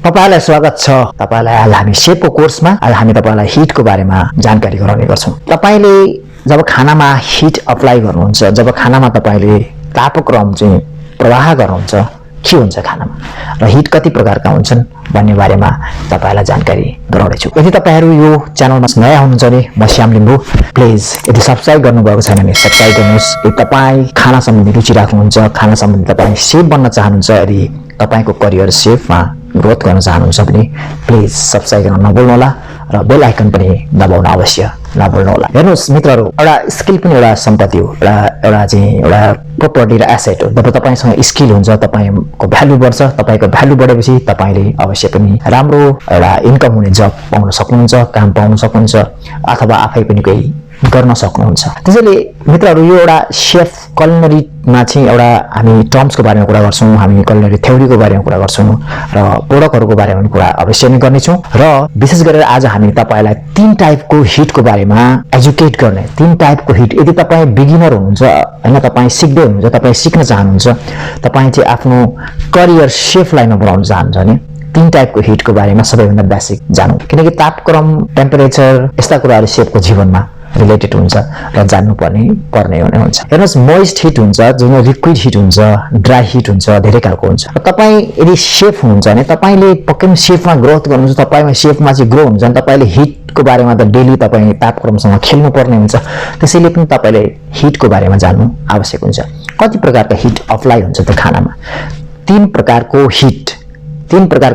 तपाईलाई स्वागत छ। तपाईलाई आज हामी सेपको कोर्समा आज हामी तपाईलाई हिटको बारेमा जानकारी गराउने गर्छौं। तपाईले जब खानामा हिट अप्लाई गर्नुहुन्छ, जब खानामा तपाईले तापक्रम चाहिँ प्रवाह गर्नुहुन्छ, के हुन्छ खानामा र हिट कति प्रकारका हुन्छन् भन्ने बारेमा तपाईलाई जानकारी गराउने छु। यदि तपाईहरु यो च्यानलमा नयाँ हुनुहुन्छ भने म श्याम लिम्बू, प्लिज यदि सब्स्क्राइब गर्नुभएको छैन भने सब्स्क्राइब गर्नुहोस्। यदि तपाई खाना सम्बन्धी रुचि राख्नुहुन्छ, खाना सम्बन्धी तपाई सेफ बन्न चाहनुहुन्छ, यदि तपाईको करियर सेफमा ग्रोथ गर्न चाहनुहुन्छ भने प्लिज सब्स्क्राइब गर्न नभुल्नुहोला र बेल आइकन पनि दबाउन अवश्य नभुल्नुहोला। हेर्नुस् मित्रहरु, एउटा स्किल पनि एउटा सम्पत्ति हो, एउटा प्रोपर्टी र एसेट हो। जब तपाईसँग स्किल हुन्छ, तपाईको भ्यालु बढ्छ। तपाईको भ्यालु बढेपछि तपाईले अवश्य पनि राम्रो एउटा इन्कम हुने जब पाउन सक्नुहुन्छ, काम पाउन सक्नुहुन्छ, अथवा आफै पनि केही गर्न सक्नुहुन्छ। त्यसैले मित्रहरु, यो एउटा शेफ कुलिनरीमा चाहिँ एउटा हामी टर्म्सको बारेमा कुरा गर्छौं, हामी कुलिनरी थ्योरीको बारेमा कुरा गर्छौं र प्रोडक्टहरुको बारेमा पनि कुरा अवश्य नै गर्नेछौं। र विशेष गरेर आज हामी तपाईलाई तीन टाइपको हिटको बारेमा एजुकेट गर्ने, तीन टाइपको हिट। यदि तपाई बिगिनर हुनुहुन्छ हैन, तपाई सिक्दै हुनुहुन्छ, तपाई सिक्न चाहनुहुन्छ, तपाई चाहिँ आफ्नो करियर शेफ लाइनमा बनाउन चाहनुहुन्छ भने तीन टाइपको हिटको बारेमा सबैभन्दा बेसिक जान्नु, किनकि तापक्रम, टेम्परेचर यस्ता कुराहरु शेफको जीवनमा रिलेटेड हुन्छ र जान्नु पर्ने हुन्छ। हेर्नुस्, मोइस्ट हिट हुन्छ, जुन लिक्विड हिट हुन्छ, ड्राई हिट हुन्छ, धेरै खालको हुन्छ। र तपाई यदि शेफ हुनुहुन्छ भने तपाईले पक्कै शेफमा ग्रोथ गर्नुहुन्छ, तपाईमा शेफमा चाहिँ ग्रो हुन्छ भने तपाईले हिटको बारेमा त डेली तपाई तापक्रमसँग खेल्नु पर्ने हुन्छ। त्यसैले पनि तपाईले हिटको बारेमा जान्नु आवश्यक हुन्छ। कति प्रकारका हिट अप्लाई हुन्छ त खानामा? तीन प्रकारको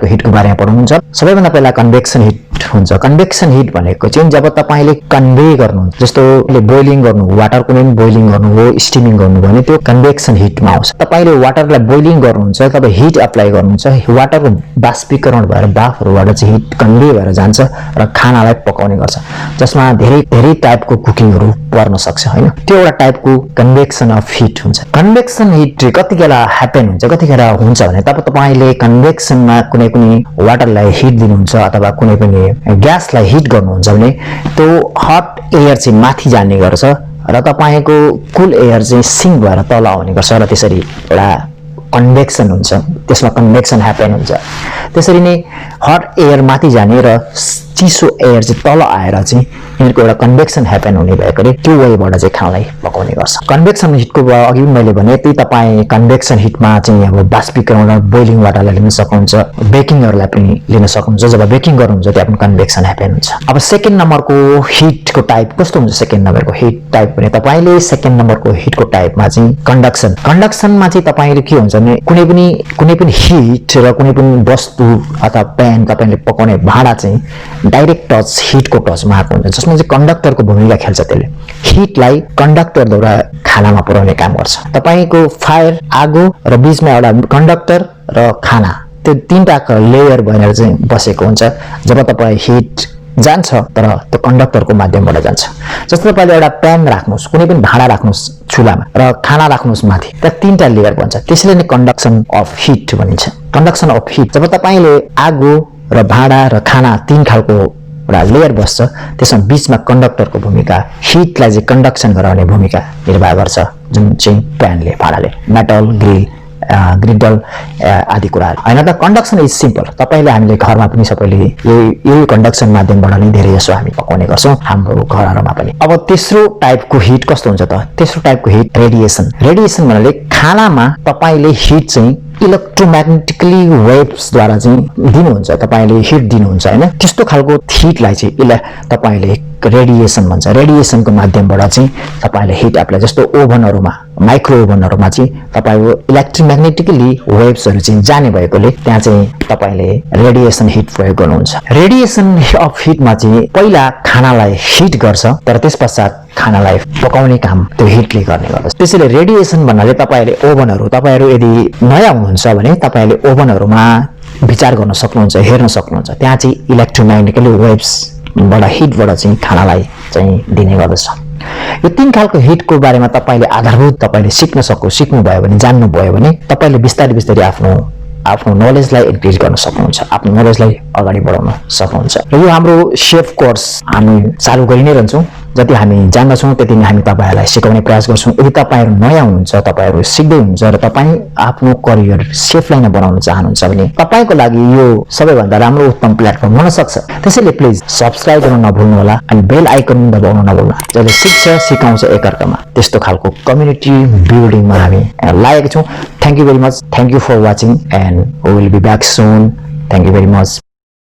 हिटको बारेमा पढ्नुहुन्छ। सबैभन्दा पहिला कन्वेक्सन हिट हुन्छ। कन्वेक्सन हिट भनेको चाहिँ जब तपाईले कन्वे गर्नुहुन्छ, जस्तो बोइलिङ गर्नु, वाटर कुनै पनि बोइलिङ गर्नु हो, स्टिमिङ गर्नु भने त्यो कन्वेक्सन हिटमा आउँछ। तपाईले वाटरलाई बोइलिङ गर्नुहुन्छ, तब हिट अप्लाई गर्नुहुन्छ, वाटरको बाष्पीकरण भएर भापहरुबाट चाहिँ हिट कन्वे भएर जान्छ र खानालाई पकाउने गर्छ, जसमा धेरै टाइपको कुकिङहरु पर्न सक्छ हैन। त्यो एउटा टाइपको कन्वेक्सन अफ हिट हुन्छ। कन्वेक्सन हिट कतिखेर ह्यापन हुन्छ, कतिखेर हुन्छ भने तब तपाईले कन्वेक्सनमा कुनै वाटरलाई हिट दिनुहुन्छ अथवा कुनै पनि ग्यासलाई हिट गर्नुहुन्छ भने त्यो हट एयर चाहिँ माथि जाने गर्छ र तपाईको कुल एयर चाहिँ सिङ्क भएर तल आउने गर्छ र त्यसरी एउटा कन्वेक्सन हुन्छ, त्यसमा कन्वेक्सन ह्यापन हुन्छ। त्यसरी नै हट एयर माथि जाने र चिसो एयर चाहिँ तल आएर चाहिँ यिनको एउटा कन्वेक्सन ह्यापन हुने भएकोले त्यो वेबाट चाहिँ खानालाई पकाउने गर्छ। कन्वेक्सन हिटको अघि पनि मैले भने त्यही तपाई कन्वेक्सन हिटमा चाहिँ अब बाष्पीकरण र बोइलिङ वाटरलाई लिन सक्नुहुन्छ, बेकिङहरुलाई पनि लिन सक्नुहुन्छ। जब बेकिङ गर्नुहुन्छ त्यहाँ पनि कन्वेक्सन ह्यापन हुन्छ। अब सेकेन्ड नम्बरको हिटको टाइप कस्तो हुन्छ? सेकेन्ड नम्बरको हिट टाइप भने तपाईले सेकेन्ड नम्बरको हिटको टाइपमा चाहिँ कन्डक्सनमा चाहिँ तपाईले के हुन्छ भने कुनै पनि हिट र कुनै पनि वस्तु अथवा प्यान तपाईले पकाउने भाँडा चाहिँ डाइरेक्ट टच हिटको टचमा आएको हुन्छ, जसमा चाहिँ कन्डक्टरको भूमिका खेल्छ। त्यसले हिटलाई कन्डक्टरद्वारा खानामा पुर्याउने काम गर्छ। तपाईको फायर, आगो र बीचमा एउटा कन्डक्टर र खाना, त्यो तीनटा लेयर भएर चाहिँ बसेको हुन्छ। जब तपाई हिट जान्छ तर त्यो कन्डक्टरको माध्यमबाट जान्छ। जस्तो तपाईले एउटा प्यान राख्नुस्, कुनै पनि भाँडा राख्नुस् चुलामा र खाना राख्नुस् माथि, त्यहाँ तीनटा लेयर बन्छ। त्यसैले नै कन्डक्सन अफ हिट भनिन्छ। कन्डक्सन अफ हिट, जब तपाईले आगो र भाँडा र खाना तीन खालको एउटा लेयर बस्छ, त्यसमा बीचमा कन्डक्टरको भूमिका, हिटलाई चाहिँ कन्डक्सन गराउने भूमिका निर्वाह गर्छ, जुन चाहिँ प्यानले, भाँडाले, मेटल, ग्रिडल आदि कुराहरु हैन त। Conduction is simple. तपाईले हामीले घरमा पनि सबैले यही कन्डक्सन माध्यमबाट नै धेरै जसो हामी पकाउने गर्छौं हाम्रो घरहरुमा पनि। अब तेस्रो टाइपको हिट कस्तो हुन्छ त? तेस्रो टाइपको हिट रेडिएसन। रेडिएसन भन्नाले खानामा तपाईले हिट चाहिँ इलेक्ट्रोम्याग्नेटिकली वेव्सद्वारा चाहिँ दिनुहुन्छ, तपाईले हिट दिनुहुन्छ हैन। त्यस्तो खालको हिटलाई चाहिँ तपाईले रेडिएसन भन्छ। रेडिएसनको माध्यमबाट चाहिँ तपाईले हिट अप्लाई, जस्तो ओभनहरुमा, माइक्रो ओभनहरुमा चाहिँ तपाईको इलेक्ट्रोम्याग्नेटिकली वेव्सहरु चाहिँ जाने भएकोले त्यहाँ चाहिँ तपाईले रेडिएसन हिट प्रयोग गर्नुहुन्छ। रेडिएसन अफ हिटमा चाहिँ पहिला खानालाई हिट गर्छ तर त्यसपश्चात खानालाई पकाउने काम त्यो हिटले गर्ने गर्छ। त्यसैले रेडिएसन भन्नाले तपाईहरु यदि नयाँ हुनुहुन्छ भने तपाईले ओभनहरुमा विचार गर्न सक्नुहुन्छ, हेर्न सक्नुहुन्छ। त्यहाँ चाहिँ इलेक्ट्रोम्याग्नेटिकली वेव्सबाट हिटबाट चाहिँ खानालाई चाहिँ दिने गर्दछ। यो तीन खालको हिटको बारेमा तपाईले आधारभूत तपाईले सिक्नु भयो भने, जान्नु भयो भने तपाईले बिस्तारै आफ्नो नलेजलाई इन्क्रिज गर्न सक्नुहुन्छ, आफ्नो नलेजलाई अगाडि बढाउन सक्नुहुन्छ। र यो हाम्रो शेफ कोर्स हामी चालू गरि नै रहन्छौं। जति हामी जान्दछौँ त्यति नै हामी तपाईहरुलाई सिकाउने प्रयास गर्छौं। यदि तपाईहरु नयाँ हुनुहुन्छ, तपाईहरु सिक्दै हुनुहुन्छ र तपाई आफ्नो करियर सेफ लाइन बनाउन चाहनुहुन्छ भने तपाईको लागि यो सबैभन्दा राम्रो उत्तम प्लेटफर्म हुन सक्छ। त्यसैले प्लिज सब्स्क्राइब गर्न नभुल्नु होला अनि बेल आइकन दबाउन नभुल्नु। जसले सिक्छ सिकाउँछ एकअर्कामा त्यस्तो खालको कम्युनिटी बिल्डिङमा हामी लागेका छौं। Thank you very much. Thank you for watching and we will be back soon. Thank you very much.